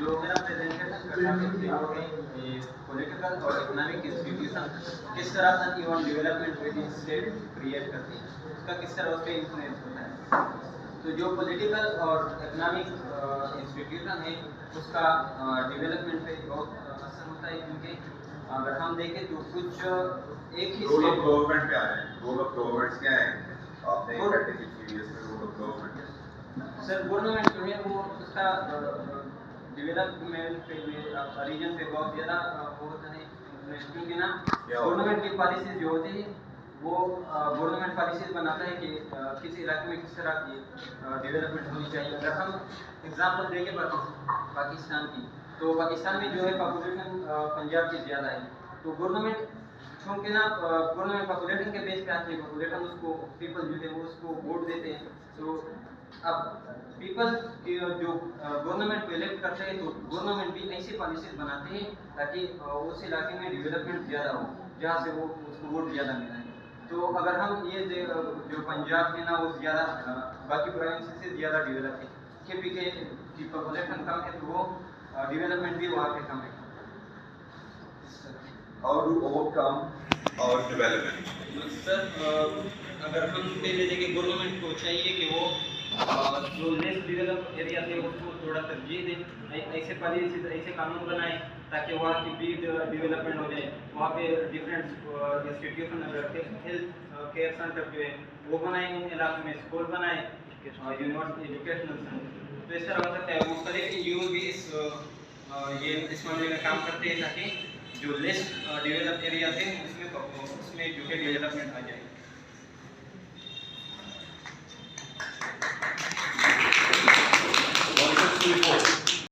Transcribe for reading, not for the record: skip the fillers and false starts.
जो मेरा प्रेजेंटेशन करना है वो है पॉलिटिकल और इकोनॉमिक इंस्टीट्यूशन किस तरह uneven development with in state create करती हैं, उसका किस तरह उस पर इन्फ्लुएंस होता है। तो जो पॉलिटिकल और इकोनॉमिक इंस्टीट्यूशन है उसका डेवलपमेंट पे बहुत असर होता है, क्योंकि अगर हम देखें तो कुछ एक ही रोल ऑफ गवर्नमेंट क्या है, रोल ऑफ गवर्नमेंट क्या है आपने स्ट्रेटेजिक पीरियड में role of government? Sir government जो है वो उसका डेवलपमेंट पे रीजन पे बहुत ज़्यादा वो होता है, क्योंकि ना गवर्नमेंट की पॉलिसीज जो होती है वो गवर्नमेंट पॉलिसीज बनाता है कि किसी इलाके में किस तरह की डेवलपमेंट होनी चाहिए। अगर हम एग्जांपल देखें पाकिस्तान की, तो पाकिस्तान में जो है पॉपुलेशन पंजाब की ज़्यादा है, तो गवर्नमेंट क्योंकि ना गवर्नमेंट पॉपुलेशन के बेस पे आती है, पॉपुलेशन उसको पीपल जो है वो उसको वोट देते हैं। तो अब पीपल की जो गवर्नमेंट को इलेक्ट करते हैं तो गवर्नमेंट भी ऐसी पॉलिसीज बनाते हैं ताकि उस इलाके में डेवलपमेंट ज़्यादा हो जहाँ से वो उसको वोट ज़्यादा मिला है। तो अगर हम ये जो पंजाब है ना वो ज़्यादा बाकी प्रोविंस से ज़्यादा डेवलप है, केपी की पॉपुलेशन कम है तो वो डेवलपमेंट भी वहाँ पे कम है। How to overcome our development? Sir अगर हम पहले देखें गवर्नमेंट को चाहिए कि वो जो लेस डेवलप एरिया थे उसको थोड़ा तरजीह दें, ऐसे पॉलिसी ऐसे कानून बनाए ताकि वहाँ की भी डेवलपमेंट हो जाए। वहाँ पे different institution health care centre जो है वो बनाए, इन इलाकों में स्कूल बनाए, यूनिवर्सिटी एजुकेशनल सेंटर। तो इस तरह हो सकता है वो करे कि यूथ भी इस मामले में काम करते हैं ताकि जो लेस डेवलप एरिया थे उसमें जो है डेवलपमेंट आ जाए।